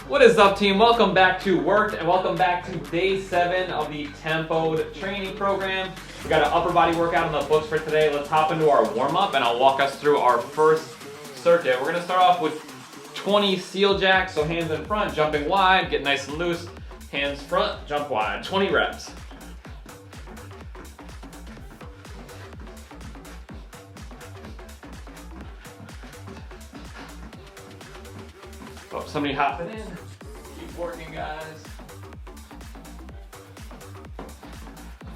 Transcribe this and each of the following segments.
What is up, team? Welcome back to Werkd and welcome back to day 7 of the tempoed training program. We got an upper body workout on the books for today. Let's hop into our warm-up and I'll walk us through our first circuit. We're going to start off with 20 seal jacks, so hands in front, jumping wide, get nice and loose. Hands front, jump wide, 20 reps. Oh, somebody hopping in. Keep working, guys.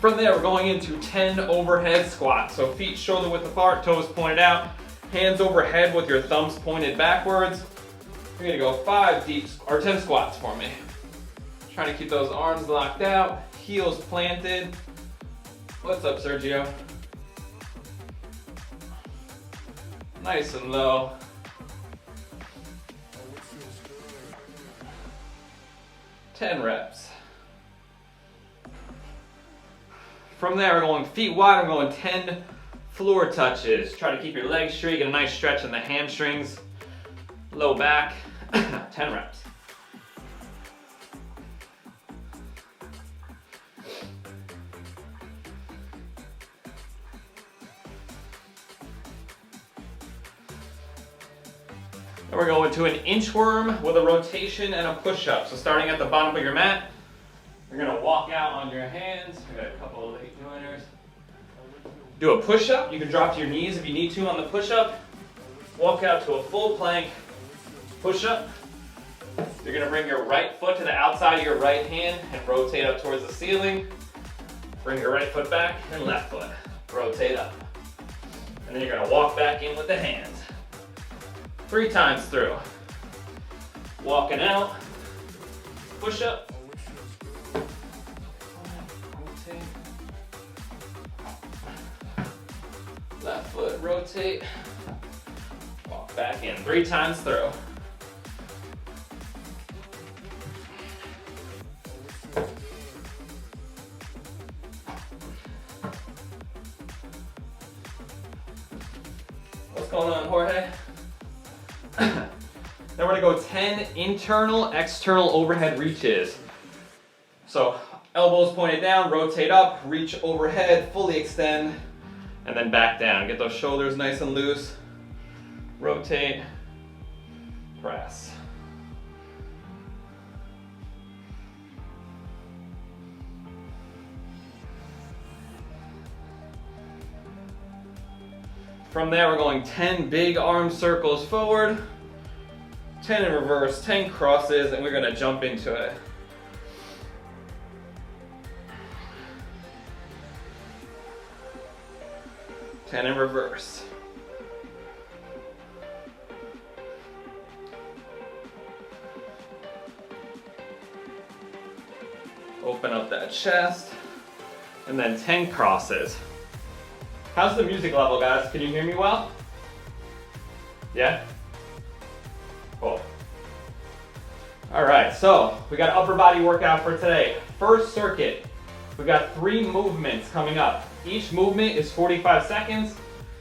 From there, we're going into 10 overhead squats. So feet shoulder width apart, toes pointed out, hands overhead with your thumbs pointed backwards. You're gonna go 10 squats for me. Try to keep those arms locked out, heels planted. What's up, Sergio? Nice and low. Ten reps. From there, we're going feet wide. We're going 10 floor touches. Try to keep your legs straight, get a nice stretch in the hamstrings, low back. 10 reps. Then we're going to an inchworm with a rotation and a push-up. So starting at the bottom of your mat, you're gonna walk out on your hands. We got a couple of late joiners. Do a push-up. You can drop to your knees if you need to on the push-up. Walk out to a full plank push-up. You're gonna bring your right foot to the outside of your right hand and rotate up towards the ceiling. Bring your right foot back and left foot. Rotate up. And then you're gonna walk back in with the hands. 3 times through. Walking out, push up. Rotate. Left foot, rotate. Walk back in, 3 times through. What's going on, Jorge? Then we're gonna go 10 internal, external overhead reaches. So elbows pointed down, rotate up, reach overhead, fully extend, and then back down. Get those shoulders nice and loose. Rotate, press. From there, we're going 10 big arm circles forward, 10 in reverse, 10 crosses, and we're gonna jump into it. Ten in reverse. Open up that chest, and then 10 crosses. How's the music level, guys? Can you hear me well? Yeah? Cool. All right, so we got an upper body workout for today. First circuit, we got 3 movements coming up. Each movement is 45 seconds.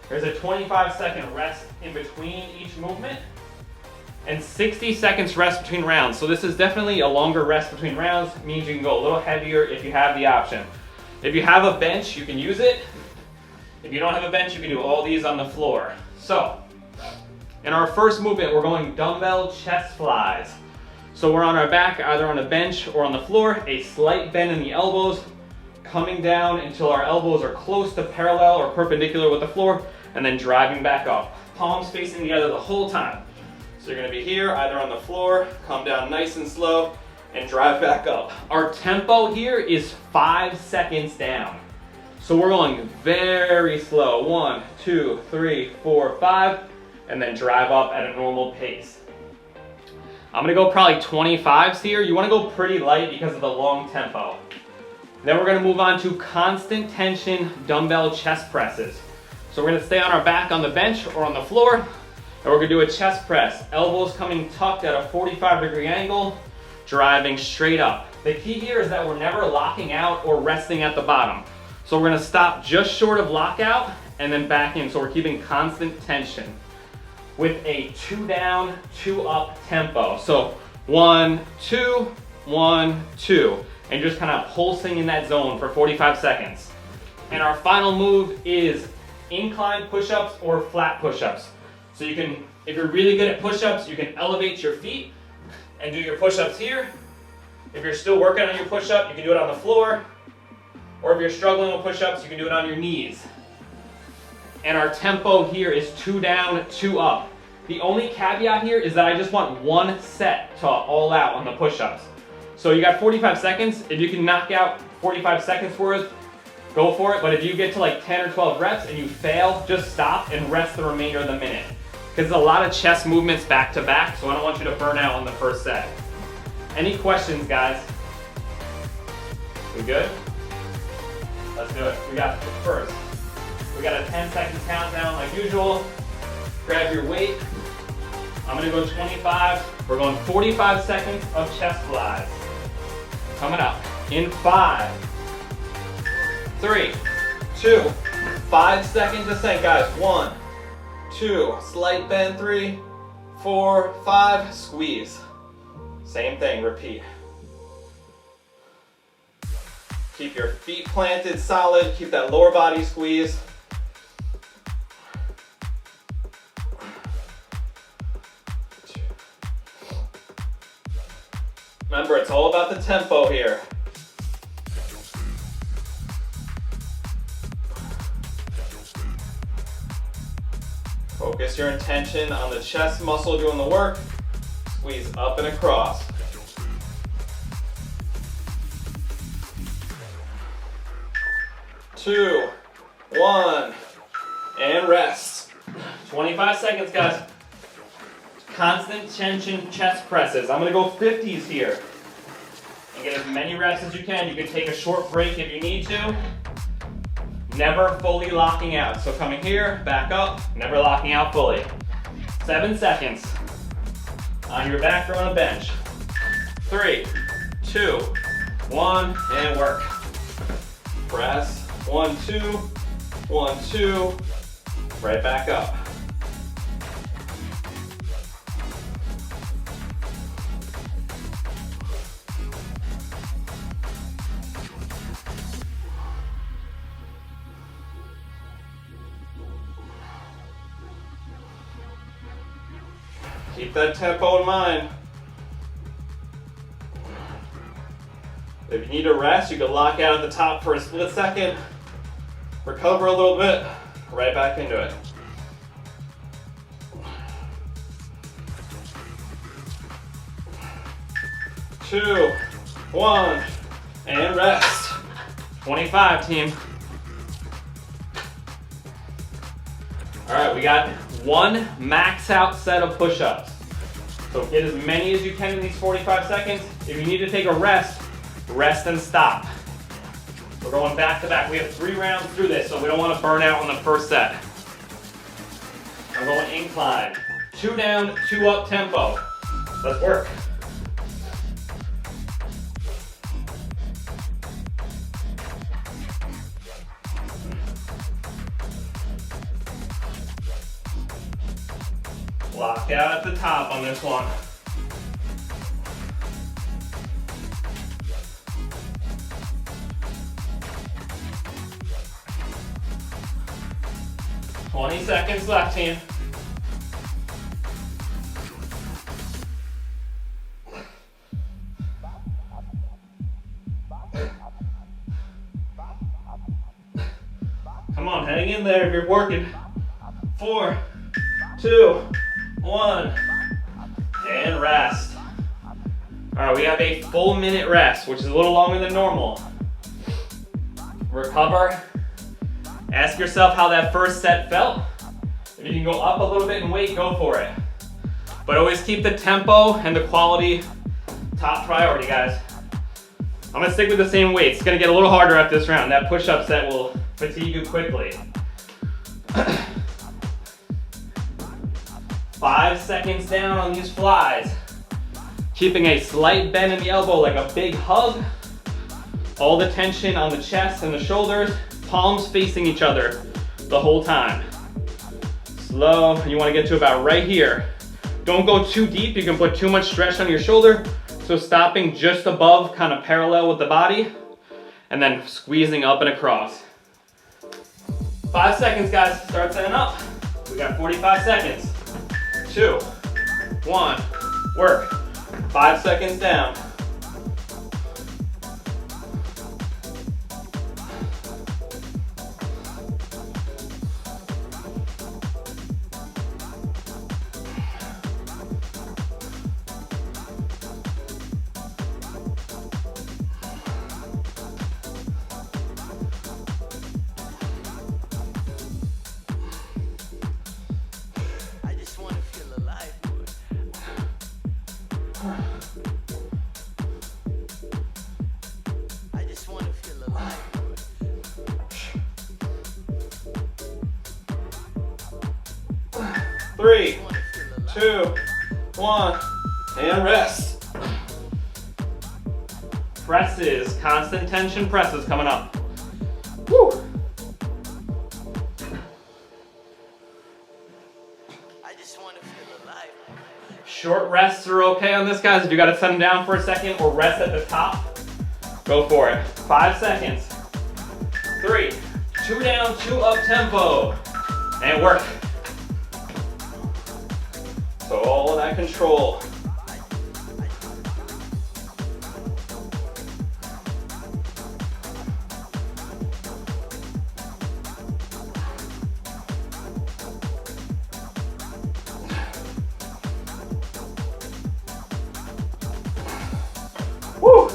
There's a 25-second rest in between each movement and 60 seconds rest between rounds. So this is definitely a longer rest between rounds. It means you can go a little heavier if you have the option. If you have a bench, you can use it. If you don't have a bench, you can do all these on the floor. So, in our first movement, we're going dumbbell chest flies. So we're on our back, either on a bench or on the floor, a slight bend in the elbows, coming down until our elbows are close to parallel or perpendicular with the floor, and then driving back up. Palms facing together the whole time. So you're gonna be here, either on the floor, come down nice and slow, and drive back up. Our tempo here is 5 seconds down. So we're going very slow. 1, 2, 3, 4, 5, and then drive up at a normal pace. I'm gonna go probably 25s here. You wanna go pretty light because of the long tempo. Then we're gonna move on to constant tension dumbbell chest presses. So we're gonna stay on our back on the bench or on the floor, and we're gonna do a chest press. Elbows coming tucked at a 45-degree angle, driving straight up. The key here is that we're never locking out or resting at the bottom. So we're gonna stop just short of lockout and then back in. So we're keeping constant tension with a 2 down, 2 up tempo. So 1, 2, 1, 2. And just kind of pulsing in that zone for 45 seconds. And our final move is incline push-ups or flat push-ups. So you can, if you're really good at push-ups, you can elevate your feet and do your push-ups here. If you're still working on your push-up, you can do it on the floor. Or if you're struggling with push-ups, you can do it on your knees. And our tempo here is 2 down, 2 up. The only caveat here is that I just want 1 set to all out on the push-ups. So you got 45 seconds. If you can knock out 45 seconds worth, go for it. But if you get to like 10 or 12 reps and you fail, just stop and rest the remainder of the minute. Because there's a lot of chest movements back to back, so I don't want you to burn out on the first set. Any questions, guys? We good? Let's do it. We got first. We got a 10-second countdown like usual. Grab your weight. I'm gonna go 25. We're going 45 seconds of chest flies. Coming up in 5, 3, 2, 5 second descent, guys. 1, 2, slight bend, 3, 4, 5, squeeze. Same thing, repeat. Keep your feet planted solid, keep that lower body squeeze. Remember, it's all about the tempo here. Focus your intention on the chest muscle doing the work. Squeeze up and across. Two, 1, and rest. 25 seconds, guys. Constant tension chest presses. I'm gonna go 50s here. And get as many reps as you can. You can take a short break if you need to. Never fully locking out. So coming here, back up, never locking out fully. 7 seconds. On your back or on a bench. 3, 2, 1, and work. Press. 1, 2, 1, 2. Right back up. Keep that tempo in mind. If you need to rest, you can lock out at the top for a split second. Recover a little bit, right back into it. Two, 1, and rest. 25, team. All right, we got 1 max out set of push-ups. So get as many as you can in these 45 seconds. If you need to take a rest, rest and stop. We're going back to back. We have 3 rounds through this, so we don't want to burn out on the first set. I'm going incline. 2 down, 2 up tempo. Let's work. Lock out at the top on this one. $20 seconds left, team. Come on, hang in there if you're working. 4, 2, 1, and rest. All right, we have a full minute rest, which is a little longer than normal. Recover. Ask yourself how that first set felt. If you can go up a little bit in weight, go for it. But always keep the tempo and the quality top priority, guys. I'm gonna stick with the same weight. It's gonna get a little harder after this round. That push-up set will fatigue you quickly. 5 seconds down on these flies. Keeping a slight bend in the elbow like a big hug. All the tension on the chest and the shoulders. Palms facing each other the whole time. Slow, you want to get to about right here. Don't go too deep, you can put too much stretch on your shoulder. So stopping just above, kind of parallel with the body, and then squeezing up and across. 5 seconds, guys, start setting up. We got 45 seconds. 2, 1, work. 5 seconds down. I just want to feel alive. 3, 2, 1, and rest. Presses, constant tension presses coming up. Woo. I just want to feel alive. Short rests are okay on this, guys. If you got to set them down for a second or rest at the top, go for it. 5 seconds. 3, 2 down, 2 up tempo. And work. So all of that control. Woo!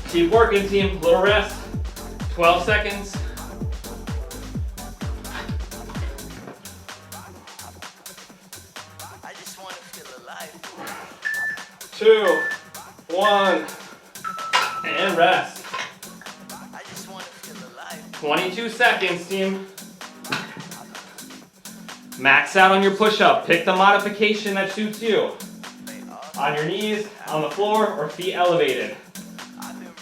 Keep working, team. Little rest. 12 seconds. I just want to feel alive. 2, 1, and rest. I just want to feel alive. 22 seconds, team. Max out on your push-up. Pick the modification that suits you. On your knees, on the floor, or feet elevated.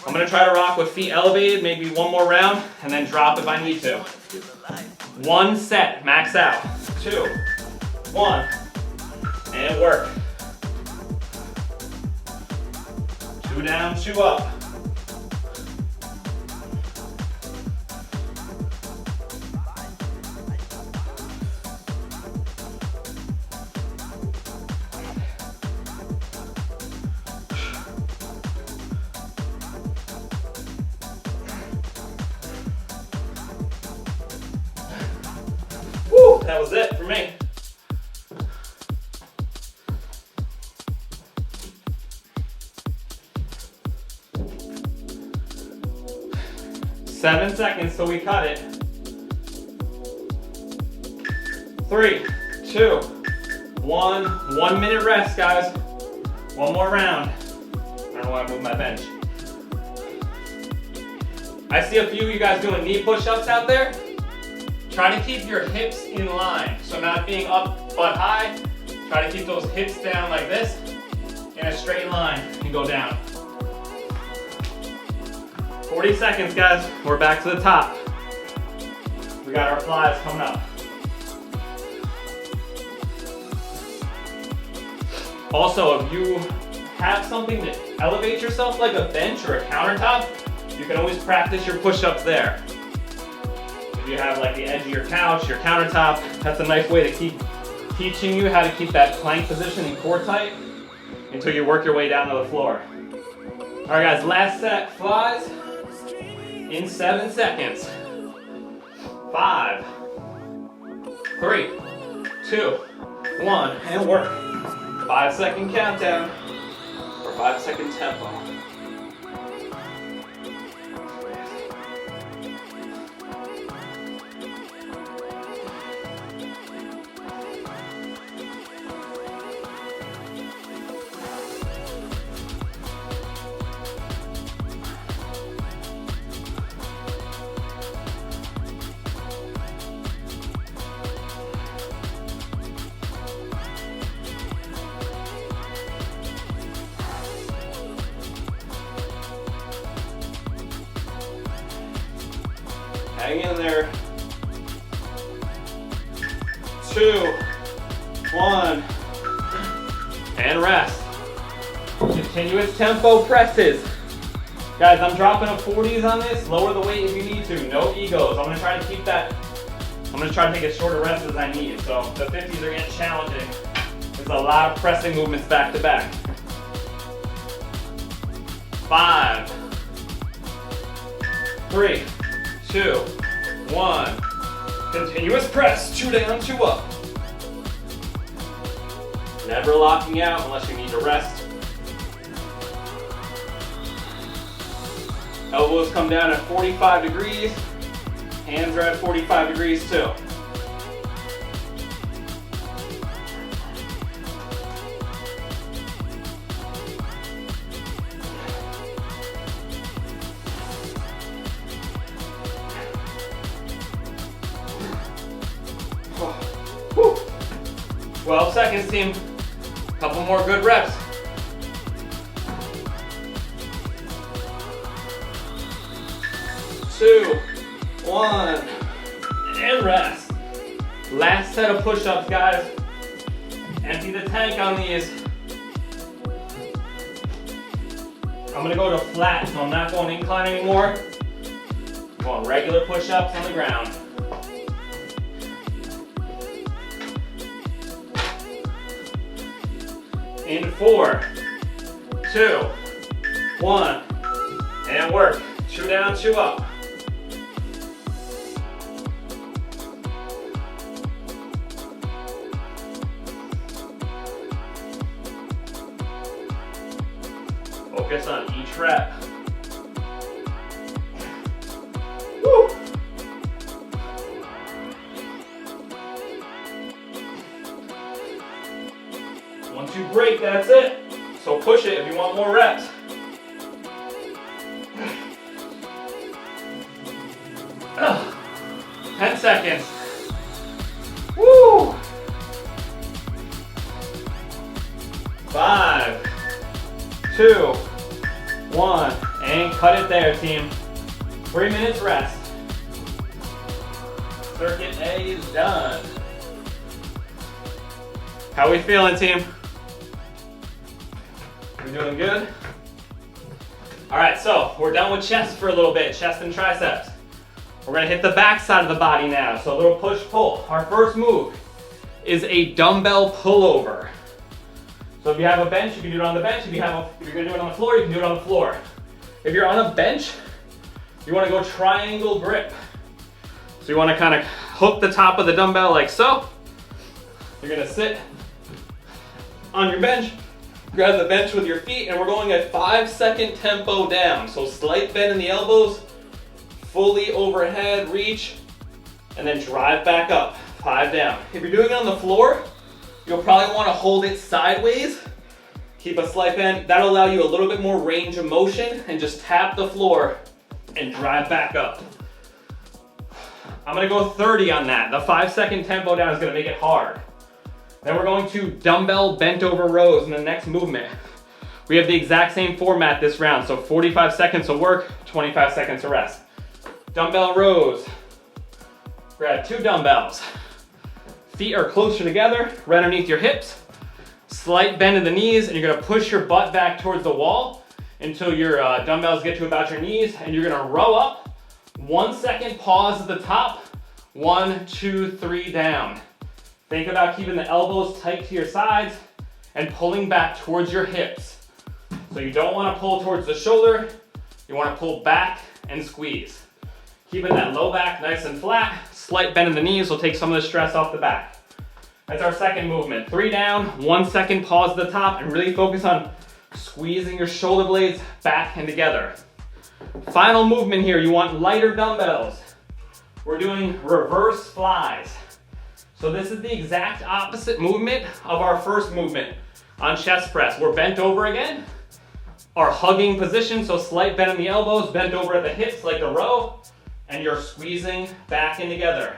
I'm gonna try to rock with feet elevated, maybe one more round, and then drop if I need to. 1 set, max out. 2, 1, and work. 2 down, 2 up. Woo, that was it for me. Seven seconds till we cut it. 3, 2, 1. 1 minute rest, guys. One more round. I don't know why I moved my bench. I see a few of you guys doing knee push-ups out there. Try to keep your hips in line. So not being up but high. Try to keep those hips down like this in a straight line and go down. 40 seconds, guys. We're back to the top. We got our flies coming up. Also, if you have something to elevate yourself like a bench or a countertop, you can always practice your push-ups there. If you have like the edge of your couch, your countertop, that's a nice way to keep teaching you how to keep that plank position and core tight until you work your way down to the floor. All right, guys, last set, flies in 7 seconds. 5, 3, 2, 1, and work. 5-second countdown or 5-second tempo. Hang in there. 2, 1, and rest. Continuous tempo presses. Guys, I'm dropping a 40s on this. Lower the weight if you need to. No egos. I'm gonna try to keep that. I'm gonna try to take as short a rest as I need. So the 50s are getting challenging. There's a lot of pressing movements back to back. 5, 3, 2, 1. Continuous press. 2 down, 2 up. Never locking out unless you need to rest. Elbows come down at 45 degrees. Hands are at 45 degrees too. Whew. 12 seconds, team. Couple more good reps. 2, 1, and rest. Last set of push-ups, guys. Empty the tank on these. I'm gonna go to flat, so I'm not going incline anymore. I'm going regular push-ups on the ground. In 4, 2, 1, and work. 2 down, 2 up. Focus on each rep. Woo. Once you break, that's it. So push it if you want more reps. Ugh. 10 seconds. Woo! 5, 2, 1, and cut it there, team. 3 minutes rest. Circuit A is done. How we feeling, team? We doing good? All right, so we're done with chest for a little bit, chest and triceps. We're gonna hit the back side of the body now, so a little push-pull. Our first move is a dumbbell pullover. So if you have a bench, you can do it on the bench. If you're gonna do it on the floor, you can do it on the floor. If you're on a bench, you wanna go triangle grip. So you wanna kind of hook the top of the dumbbell like so. You're gonna sit on your bench, grab the bench with your feet, and we're going at 5-second tempo down. So slight bend in the elbows, fully overhead reach, and then drive back up, 5 down. If you're doing it on the floor, you'll probably want to hold it sideways. Keep a slight bend. That'll allow you a little bit more range of motion, and just tap the floor and drive back up. I'm gonna go 30 on that. The 5-second tempo down is gonna make it hard. Then we're going to dumbbell bent over rows in the next movement. We have the exact same format this round, so 45 seconds of work, 25 seconds of rest. Dumbbell rows. Grab 2 dumbbells. Feet are closer together, right underneath your hips. Slight bend in the knees, and you're gonna push your butt back towards the wall until your dumbbells get to about your knees, and you're gonna row up. 1 second pause at the top. 1, 2, 3 down. Think about keeping the elbows tight to your sides and pulling back towards your hips. So you don't wanna pull towards the shoulder, you wanna pull back and squeeze. Keeping that low back nice and flat. Slight bend in the knees will take some of the stress off the back. That's our second movement. 3 down, 1 second pause at the top, and really focus on squeezing your shoulder blades back and together. Final movement here, you want lighter dumbbells. We're doing reverse flies. So this is the exact opposite movement of our first movement on chest press. We're bent over again. Our hugging position, so slight bend in the elbows, bent over at the hips like a row, and you're squeezing back in together.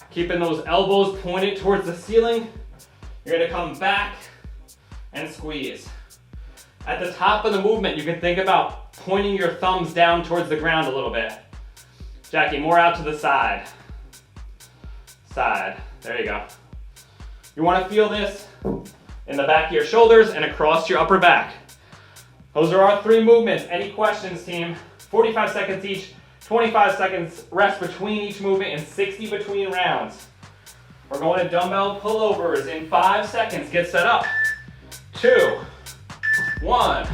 Keeping those elbows pointed towards the ceiling, you're gonna come back and squeeze. At the top of the movement, you can think about pointing your thumbs down towards the ground a little bit. Jackie, more out to the side. Side. There you go. You want to feel this in the back of your shoulders and across your upper back. Those are our 3 movements. Any questions, team? 45 seconds each, 25 seconds rest between each movement, and 60 between rounds. We're going to dumbbell pullovers in 5 seconds. Get set up. 2, 1.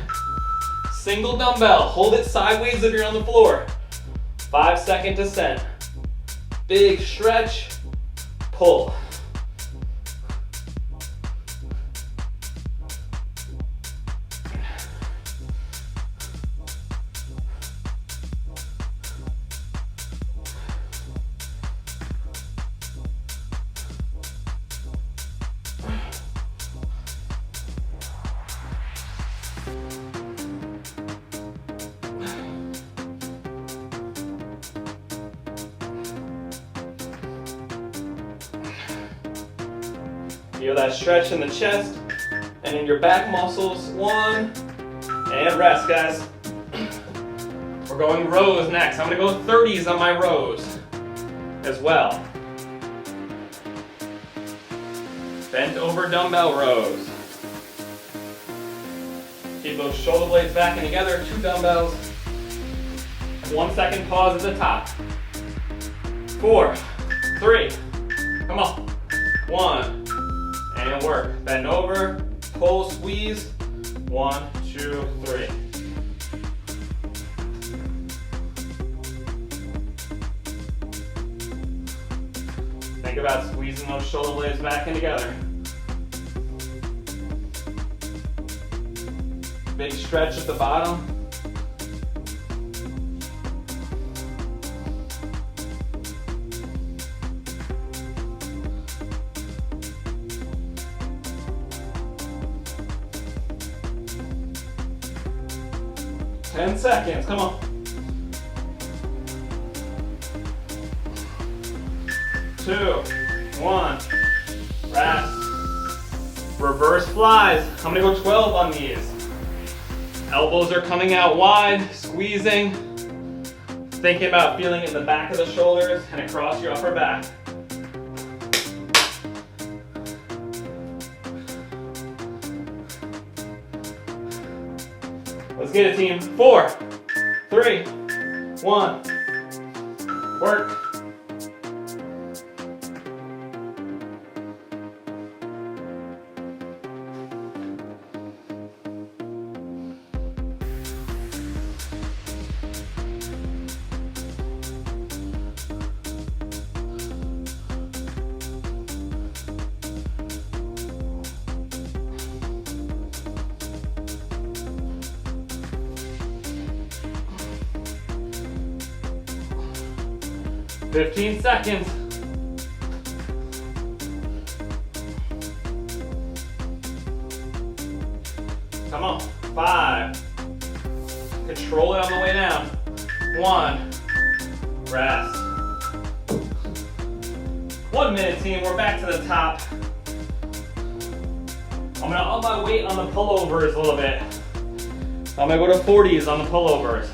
Single dumbbell. Hold it sideways if you're on the floor. 5-second descent. Big stretch. Pull. Feel that stretch in the chest and in your back muscles. 1, and rest, guys. We're going rows next. I'm gonna go 30s on my rows as well. Bent over dumbbell rows. Keep those shoulder blades back and together, 2 dumbbells. 1 second pause at the top. 4, 3, come on. 1, and work. Bend over, pull, squeeze. 1, 2, 3. Think about squeezing those shoulder blades back in together. Big stretch at the bottom. Ten seconds, come on. 2, 1, rest. Reverse flies. I'm gonna go 12 on these. Elbows are coming out wide, squeezing. Thinking about feeling it in the back of the shoulders and across your upper back. Let's get it, team. 4, 3, 1. Work. Fifteen seconds. Come on. 5. Control it on the way down. 1. Rest. 1 minute, team. We're back to the top. I'm gonna up my weight on the pullovers a little bit. I'm gonna go to 40s on the pullovers.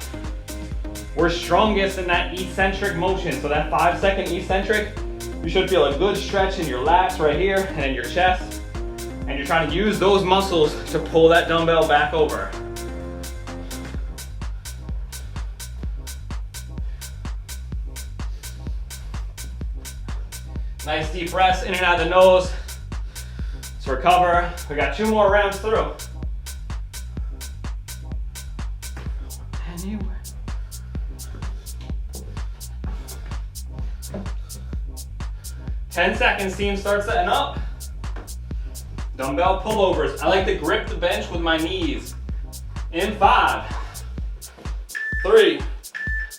We're strongest in that eccentric motion. So that 5-second eccentric, you should feel a good stretch in your lats right here and in your chest. And you're trying to use those muscles to pull that dumbbell back over. Nice deep breaths in and out of the nose. Let's recover. We got 2 more rounds through. Anywhere. 10 seconds, team. Start setting up. Dumbbell pullovers. I like to grip the bench with my knees. In 5, 3,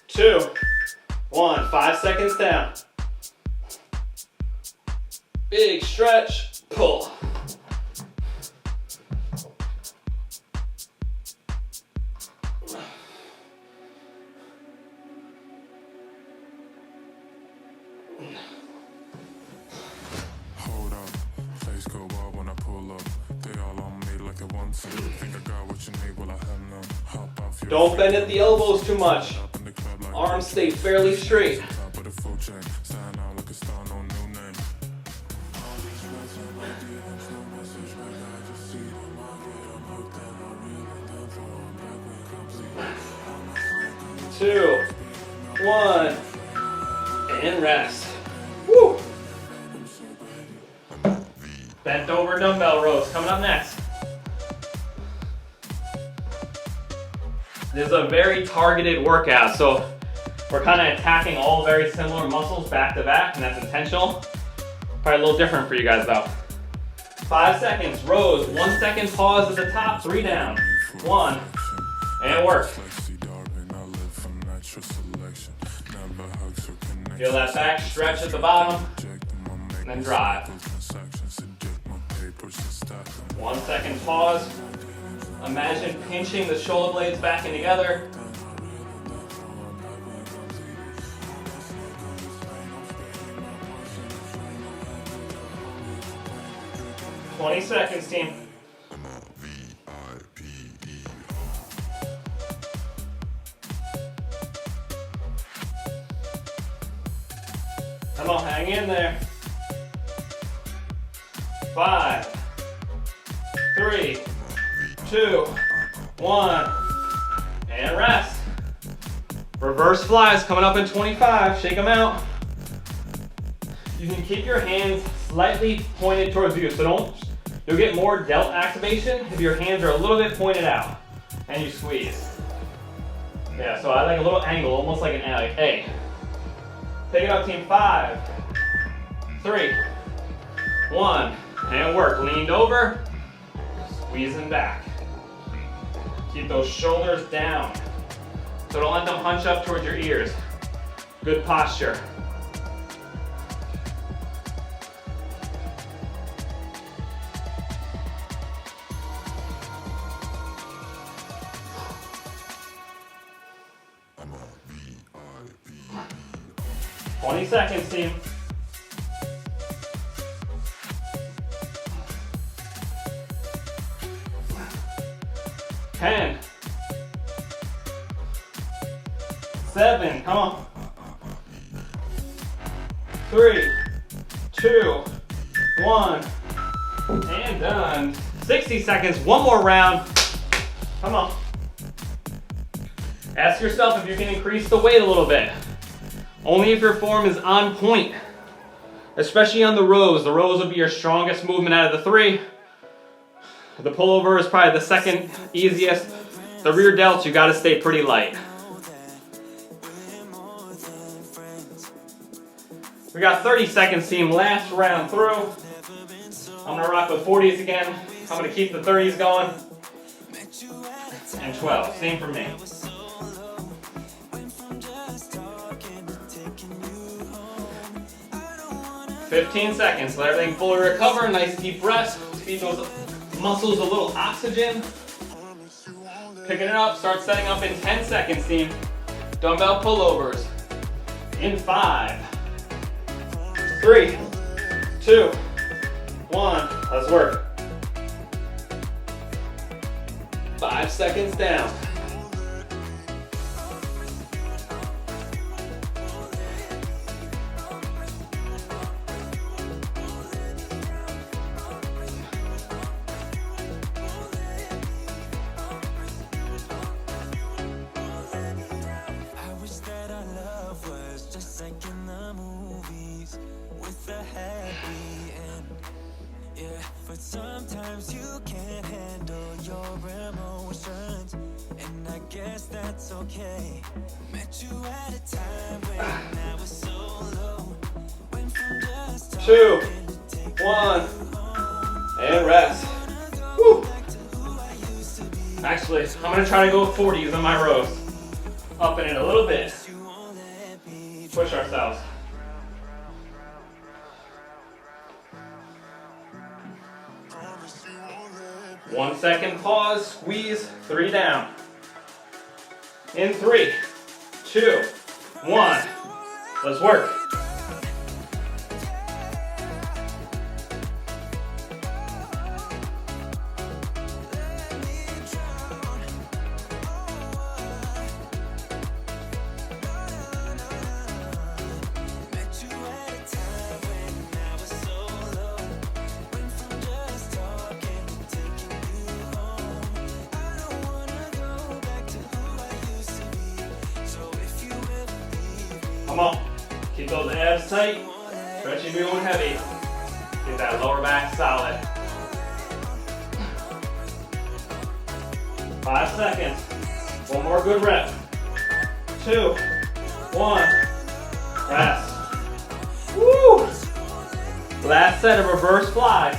2, 1. 5 seconds down. Big stretch, pull. Hold up, place go wild when I pull up. They all on me like they want to. Think I got what you need, well I have none. Hop off your Don't bend at the elbows too much. Arms stay fairly straight. Top of the food chain, stand out like a star, no new name. 2, 1, and rest. Woo! Bent over dumbbell rows coming up next. This is a very targeted workout, so we're kind of attacking all very similar muscles back to back, and that's intentional. Probably a little different for you guys though. 5 seconds, rows, 1 second pause at the top, 3 down, 1, and work. Feel that back stretch at the bottom, and then drive. 1 second pause. Imagine pinching the shoulder blades back in together. "20 seconds, team." Come on, hang in there. 5, 3, 2, 1, and rest. Reverse flies coming up in 25. Shake them out. You can keep your hands slightly pointed towards you, so you'll get more delt activation if your hands are a little bit pointed out and you squeeze. Yeah, so I like a little angle, almost like an A. Take it up, team. 5, 3, 1, and work. Leaned over, squeezing back. Keep those shoulders down, so don't let them hunch up towards your ears. Good posture. "20 seconds, team." "10, 7, come on. 3, 2, 1, and done. 60 seconds, one more round. Come on. Ask yourself if you can increase the weight a little bit. Only if your form is on point, especially on the rows. The rows will be your strongest movement out of the 3. The pullover is probably the second easiest. The rear delts, you gotta stay pretty light. We got 30 seconds, team. Last round through. I'm gonna rock with 40s again. I'm gonna keep the 30s going. And 12, same for me. 15 seconds, let everything fully recover, nice deep rest, feed those muscles a little oxygen. Picking it up, start setting up in 10 seconds, team. Dumbbell pullovers. In 5, 3, 2, 1, let's work. 5 seconds down. Sometimes you can't handle your emotions, and I guess that's okay. Met you at a time when I was so low. Went from just 2, 1, and rest. Woo. Actually, I'm gonna try to go 40s on my rows. Upping it a little bit. Push ourselves. 1 second pause, squeeze, 3 down. In 3, 2, 1, let's work. Come on. Keep those abs tight. Stretch if you're going heavy. Get that lower back solid. 5 seconds. One more good rep. 2, 1. Rest. Woo! Last set of reverse flies.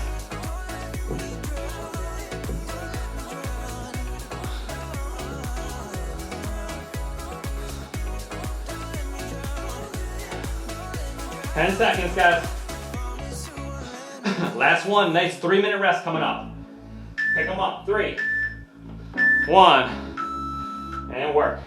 Ten seconds, guys. Last one. Nice 3-minute rest coming up. Pick them up. 3, 1, and work.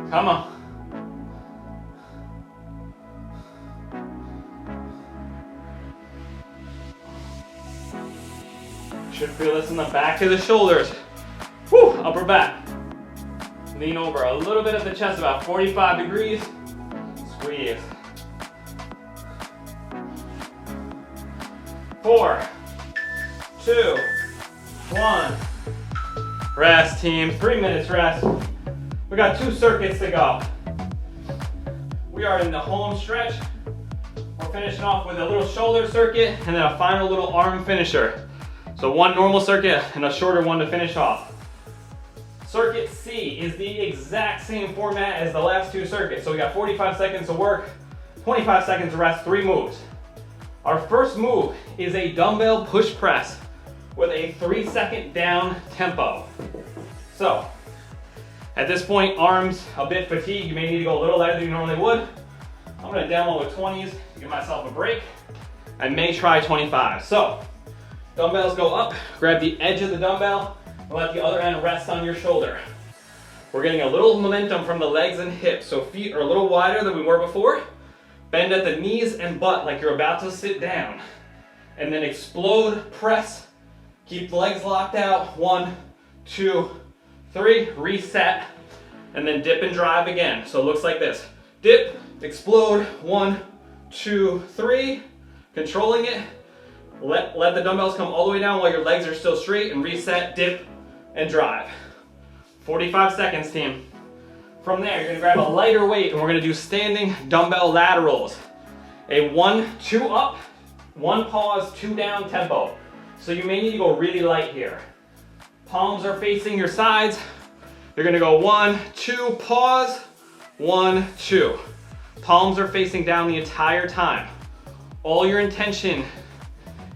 Come on. Should feel this in the back of the shoulders. Whew, upper back. Lean over a little bit at the chest, about 45 degrees. Squeeze. 4, 2, 1. Rest, team. 3 minutes rest. We got 2 circuits to go. We are in the home stretch. We're finishing off with a little shoulder circuit and then a final little arm finisher. So 1 normal circuit and a shorter one to finish off. Circuit C is the exact same format as the last 2 circuits. So we got 45 seconds to work, 25 seconds to rest, 3 moves. Our first move is a dumbbell push press with a 3-second down tempo. So at this point, arms a bit fatigued. You may need to go a little lighter than you normally would. I'm gonna demo with 20s to give myself a break. I may try 25. So dumbbells go up, grab the edge of the dumbbell, and let the other end rest on your shoulder. We're getting a little momentum from the legs and hips, so feet are a little wider than we were before. Bend at the knees and butt like you're about to sit down. And then explode, press, keep the legs locked out. 1, 2, 3, reset, and then dip and drive again. So it looks like this. Dip, explode, 1, 2, 3, controlling it. Let the dumbbells come all the way down while your legs are still straight, and reset, dip, and drive. 45 seconds, team. From there, you're gonna grab a lighter weight, and we're gonna do standing dumbbell laterals. A 1, 2 up, 1 pause, 2 down tempo. So you may need to go really light here. Palms are facing your sides. You're gonna go 1, 2, pause, 1, 2. Palms are facing down the entire time. All your intention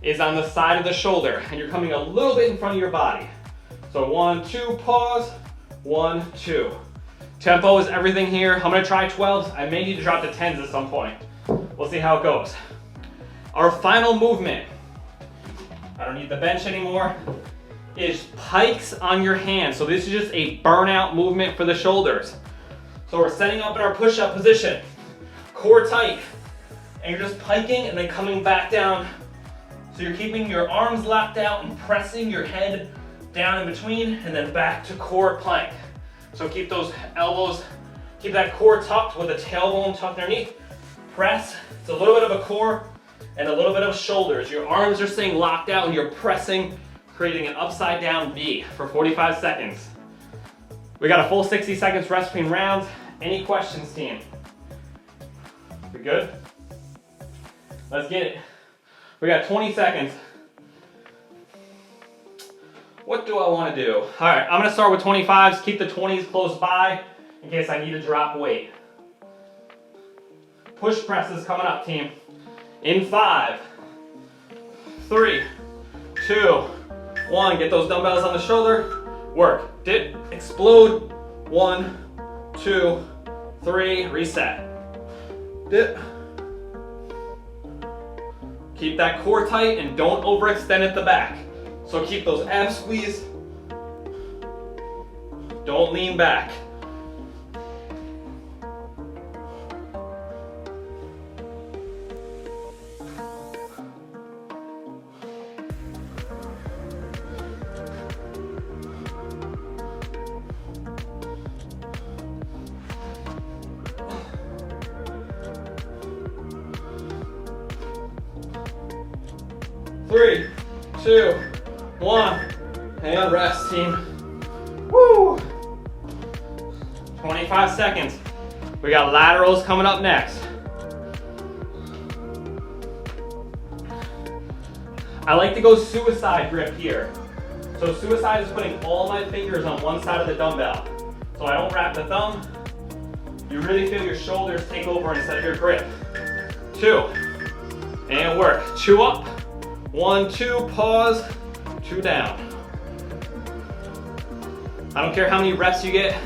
is on the side of the shoulder, and you're coming a little bit in front of your body. So 1, 2, pause, 1, 2. Tempo is everything here. I'm gonna try 12s. I may need to drop to 10s at some point. We'll see how it goes. Our final movement, I don't need the bench anymore, is pikes on your hands. So this is just a burnout movement for the shoulders. So we're setting up in our push-up position, core tight, and you're just piking and then coming back down. So you're keeping your arms locked out and pressing your head down in between, and then back to core plank. So keep those elbows, keep that core tucked with the tailbone tucked underneath. Press. It's a little bit of a core and a little bit of shoulders. Your arms are staying locked out and you're pressing, creating an upside down V for 45 seconds. We got a full 60 seconds rest between rounds. Any questions, team? We good? Let's get it. We got 20 seconds. What do I want to do? All right, I'm gonna start with 25s. Keep the 20s close by in case I need to drop weight. Push presses coming up, team. In 5, 3, 2, 1. Get those dumbbells on the shoulder. Work. Dip. Explode. 1, 2, 3. Reset. Dip. Keep that core tight and don't overextend at the back. So keep those abs squeezed. Don't lean back. 3, 2, 1, and rest, team. Woo! 25 seconds. We got laterals coming up next. I like to go suicide grip here. So suicide is putting all my fingers on one side of the dumbbell. So I don't wrap the thumb. You really feel your shoulders take over instead of your grip. 2, and work. 2 up, 1, 2, pause, 2 down. I don't care how many reps you get.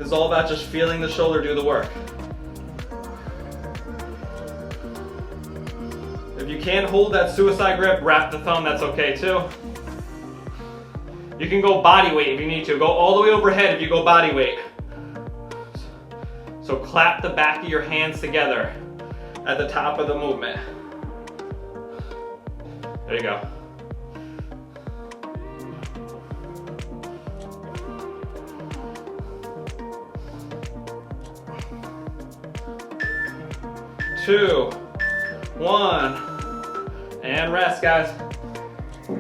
It's all about just feeling the shoulder do the work. If you can't hold that suicide grip, wrap the thumb, that's okay too. You can go body weight if you need to. Go all the way overhead if you go body weight. So clap the back of your hands together at the top of the movement. There you go. Two, 1, and rest, guys.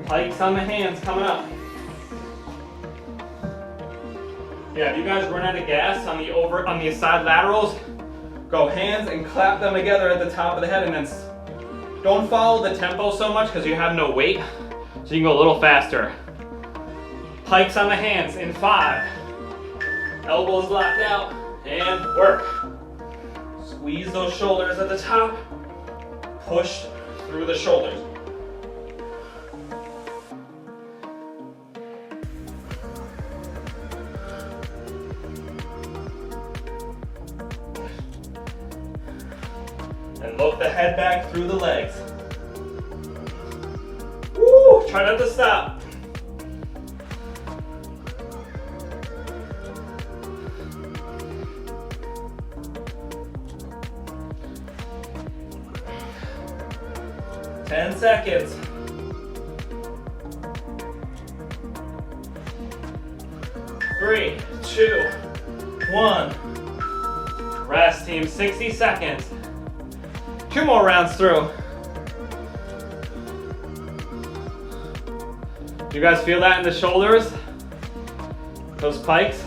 Pikes on the hands coming up. Yeah, if you guys run out of gas on the side laterals, go hands and clap them together at the top of the head, and then don't follow the tempo so much because you have no weight, so you can go a little faster. Pikes on the hands in 5. Elbows locked out, and work. Squeeze those shoulders at the top. Push through the shoulders. And look the head back through the legs. Woo! Try not to stop. Ten seconds. 3, 2, 1. Rest, team. 60 seconds. 2 more rounds through. Do you guys feel that in the shoulders? Those pikes?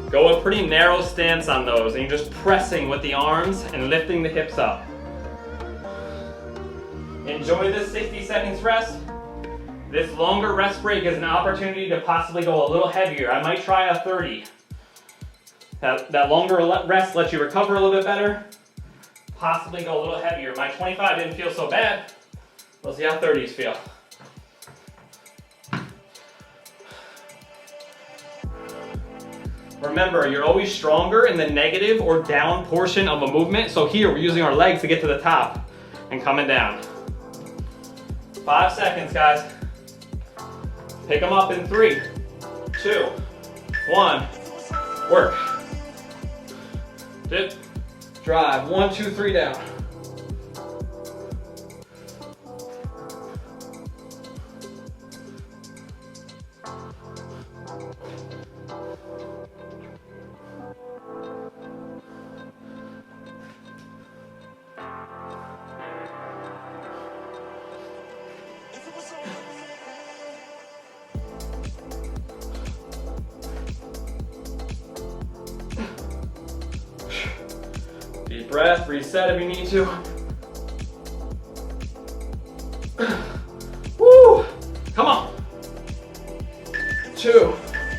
Go a pretty narrow stance on those, and you're just pressing with the arms and lifting the hips up. Enjoy this 60 seconds rest. This longer rest break is an opportunity to possibly go a little heavier. I might try a 30. That longer rest lets you recover a little bit better. Possibly go a little heavier. My 25 didn't feel so bad. Let's see how 30s feel. Remember, you're always stronger in the negative or down portion of a movement. So here, we're using our legs to get to the top and coming down. 5 seconds, guys. Pick them up in 3, 2, 1. Work. Dip. Drive. 1, 2, 3 down. Deep breath, reset if you need to. Woo! Come on. 2,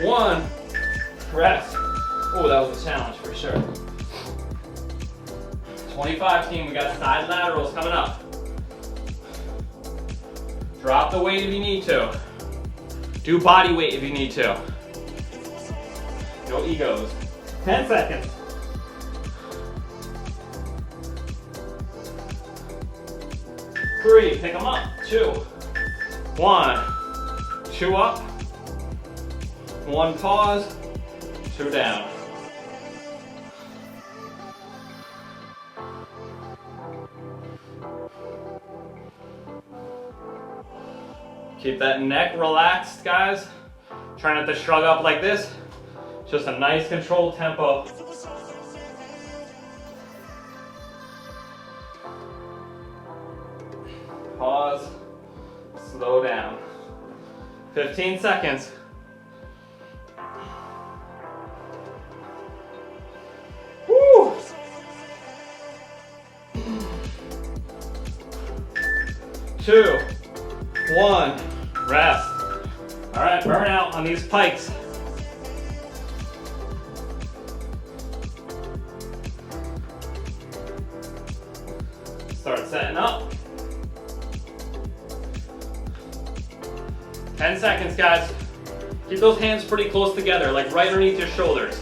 1, rest. Oh, that was a challenge for sure. 25 team, we got side laterals coming up. Drop the weight if you need to. Do body weight if you need to. No egos. 10 seconds. 3, pick them up. 2, 1, 2 up, 1 pause, 2 down. Keep that neck relaxed, guys. Try not to shrug up like this. Just a nice controlled tempo. 15 seconds. Woo! 2, 1, rest. All right, burn out on these pikes. Start setting up. 10 seconds, guys. Keep those hands pretty close together, like right underneath your shoulders.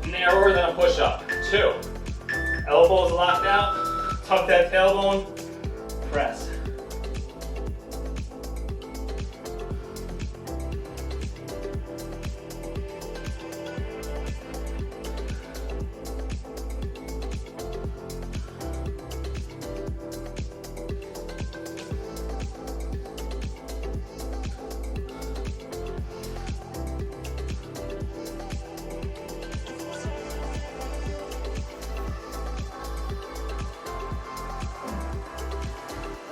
Narrower than a push-up. 2. Elbows locked out. Tuck that tailbone. Press.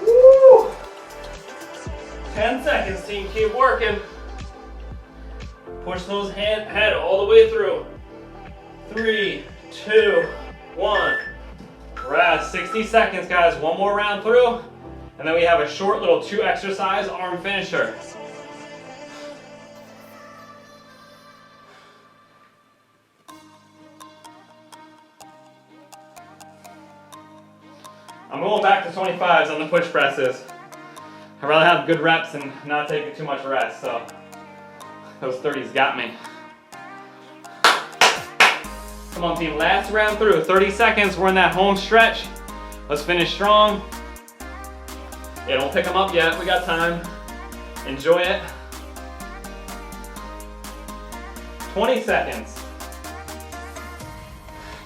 Woo! 10 seconds, team. Keep working. Push those head all the way through. 3, 2, 1. Rest. 60 seconds, guys. One more round through. And then we have a short little 2 exercise arm finisher. I'm going back to 25s on the push presses. I'd rather have good reps and not take too much rest, so those 30s got me. Come on, team, last round through. 30 seconds, we're in that home stretch. Let's finish strong. Yeah, don't pick them up yet, we got time. Enjoy it. 20 seconds.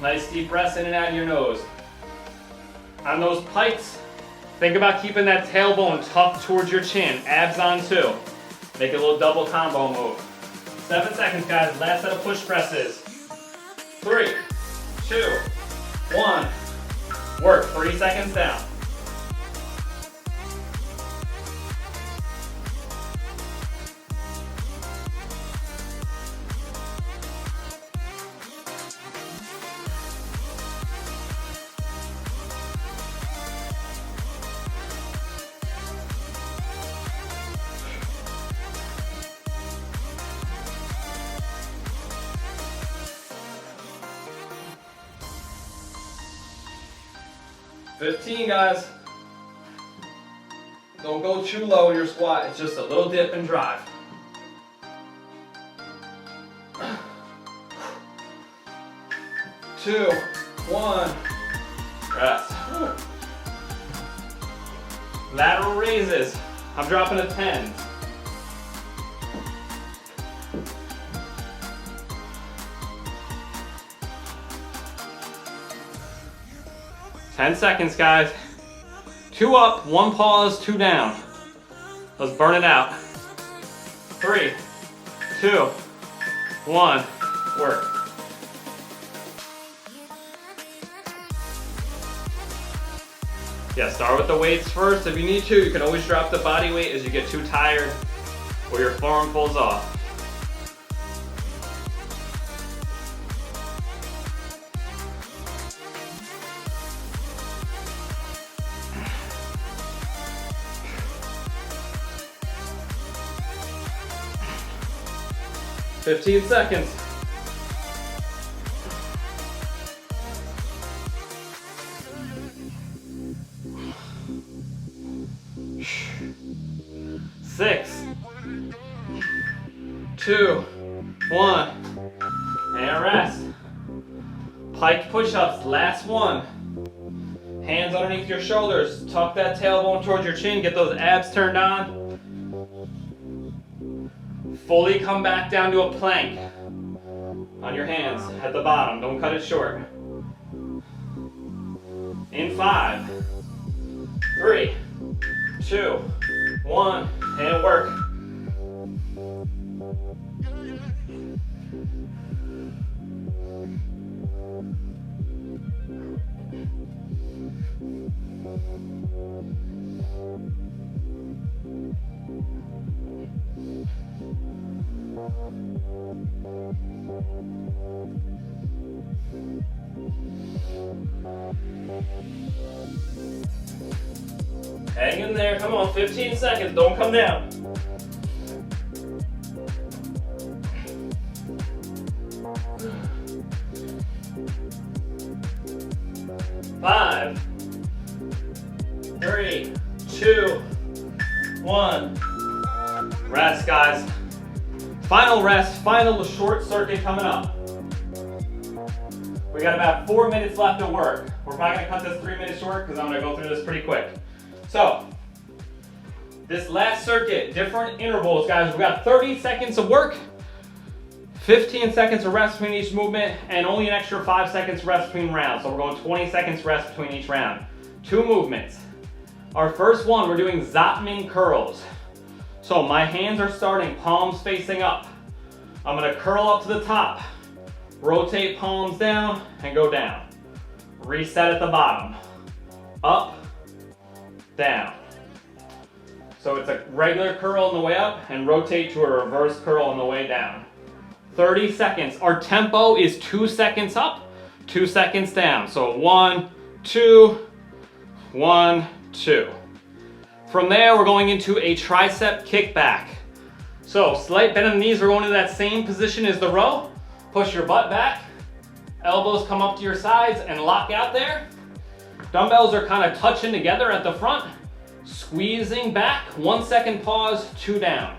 Nice deep breaths in and out of your nose. On those pikes, think about keeping that tailbone tucked towards your chin. Abs on too. Make a little double combo move. 7 seconds, guys. Last set of push presses. 3, 2, 1. Work. 3 seconds down. $15, guys. Don't go too low in your squat. It's just a little dip and drive. Two, 1, rest. Lateral raises. I'm dropping a 10. Ten seconds, guys. 2 up, 1 pause, 2 down. Let's burn it out. 3, 2, 1, work. Yeah, start with the weights first. If you need to, you can always drop the body weight as you get too tired or your forearm pulls off. $15 seconds. Six, 2, 1, and rest. Pike push-ups, last one. Hands underneath your shoulders, tuck that tailbone towards your chin, get those abs turned on. Fully come back down to a plank on your hands at the bottom. Don't cut it short. In 5, 3, 2, 1, and work. Hang in there, come on, 15 seconds, don't come down. 5, 3, 2, 1. Rest, guys. Final rest, final short circuit coming up. We got about 4 minutes left to work. We're probably gonna cut this 3 minutes short because I'm gonna go through this pretty quick. So, this last circuit, different intervals, guys. We got 30 seconds of work, 15 seconds of rest between each movement, and only an extra 5 seconds rest between rounds. So we're going 20 seconds rest between each round. 2 movements. Our first one, we're doing Zotman curls. So my hands are starting, palms facing up. I'm gonna curl up to the top, rotate palms down, and go down. Reset at the bottom. Up, down. So it's a regular curl on the way up, and rotate to a reverse curl on the way down. 30 seconds. Our tempo is 2 seconds up, 2 seconds down. So 1, 2, 1, 2. From there, we're going into a tricep kickback. So slight bend in the knees, we're going to that same position as the row. Push your butt back, elbows come up to your sides and lock out there. Dumbbells are kind of touching together at the front, squeezing back, 1 second pause, 2 down.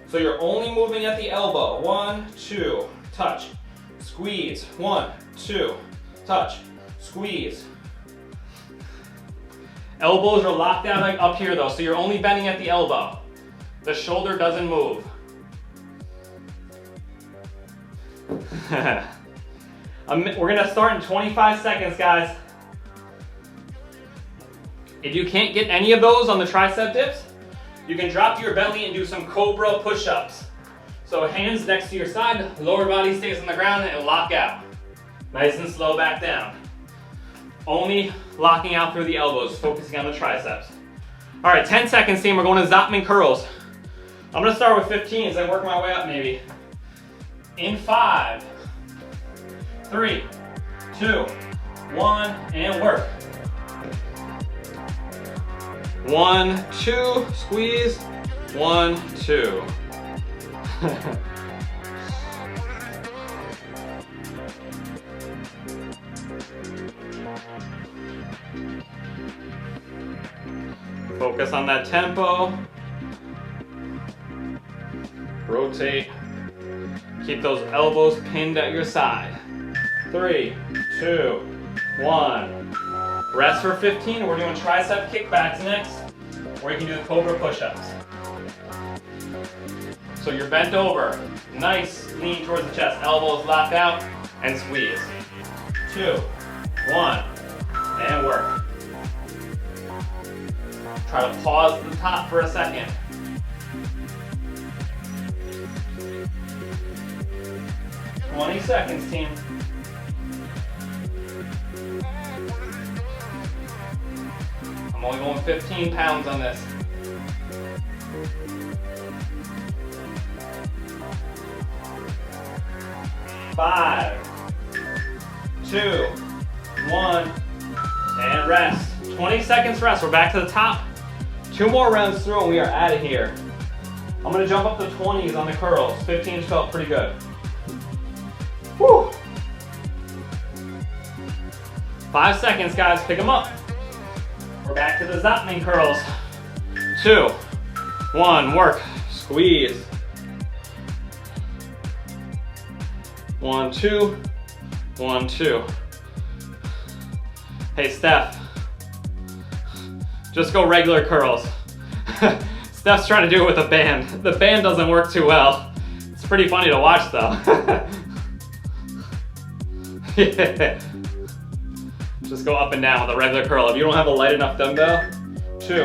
So you're only moving at the elbow. 1, 2, touch, squeeze. 1, 2, touch, squeeze. Elbows are locked out like up here though, so you're only bending at the elbow. The shoulder doesn't move. We're gonna start in 25 seconds, guys. If you can't get any of those on the tricep dips, you can drop to your belly and do some cobra push-ups. So hands next to your side, lower body stays on the ground and lock out. Nice and slow back down. Only locking out through the elbows, focusing on the triceps. All right, 10 seconds team, we're going to Zotman curls. I'm gonna start with 15s, then work my way up maybe. In 5, 3, 2, 1, and work. 1, 2, squeeze. 1, 2. Focus on that tempo. Rotate. Keep those elbows pinned at your side. 3, 2, 1. Rest for 15, and we're doing tricep kickbacks next, where you can do the cobra push-ups. So you're bent over, nice lean towards the chest, elbows locked out, and squeeze. 2, 1, and work. Try to pause at the top for a second. 20 seconds, team. I'm only going 15 pounds on this. Five, 2, 1, and rest. 20 seconds rest. We're back to the top. 2 more rounds through and we are out of here. I'm gonna jump up to 20s on the curls. 15s felt pretty good. Whew. 5 seconds, guys. Pick them up. We're back to the Zotman curls. 2, 1, work. Squeeze. 1, 2, 1, 2. Hey, Steph. Just go regular curls. Steph's trying to do it with a band. The band doesn't work too well. It's pretty funny to watch though. Yeah. Just go up and down with a regular curl. If you don't have a light enough dumbbell, 2,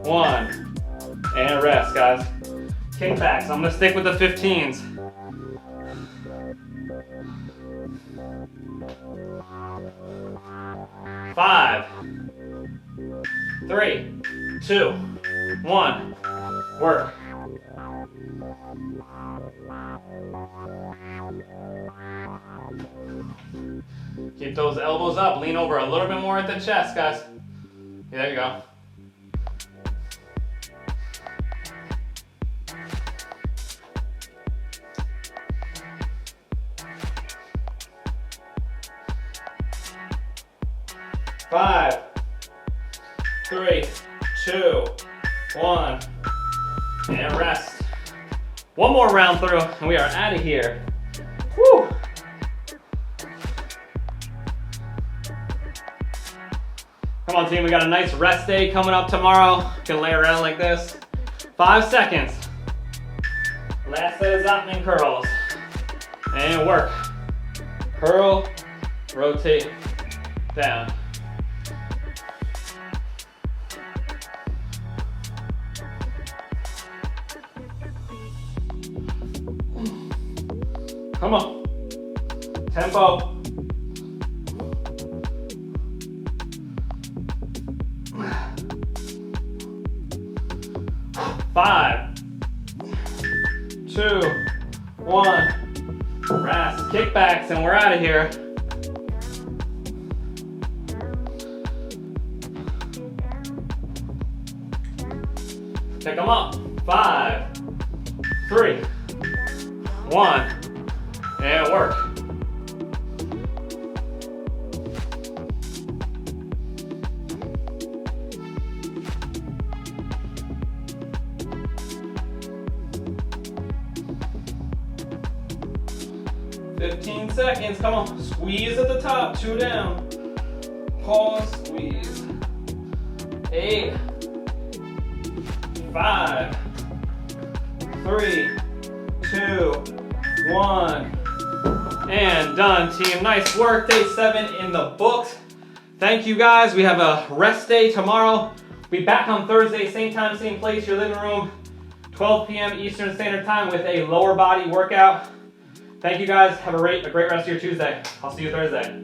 1, and rest, guys. Kickbacks. I'm gonna stick with the 15s. 5, 3, 2, 1. Work. Keep those elbows up. Lean over a little bit more at the chest, guys. There you go. Five, 3, 2, 1, and rest. One more round through, and we are out of here. Woo! Come on, team, we got a nice rest day coming up tomorrow. You can lay around like this. 5 seconds. Last set is up and curls. And work. Curl, rotate, down. Come on. Tempo. Five, 2, 1. Rest. Kickbacks, and we're out of here. Pick them up. 5, 3, 1. And work. Fifteen seconds, come on. Squeeze at the top, 2 down. Pause, squeeze. 8, 5, 3, 2, 1. And done, team. Nice work. Day 7 in the books. Thank you, guys. We have a rest day tomorrow. We'll be back on Thursday, same time, same place, your living room, 12 p.m. Eastern Standard Time with a lower body workout. Thank you, guys. Have a great rest of your Tuesday. I'll see you Thursday.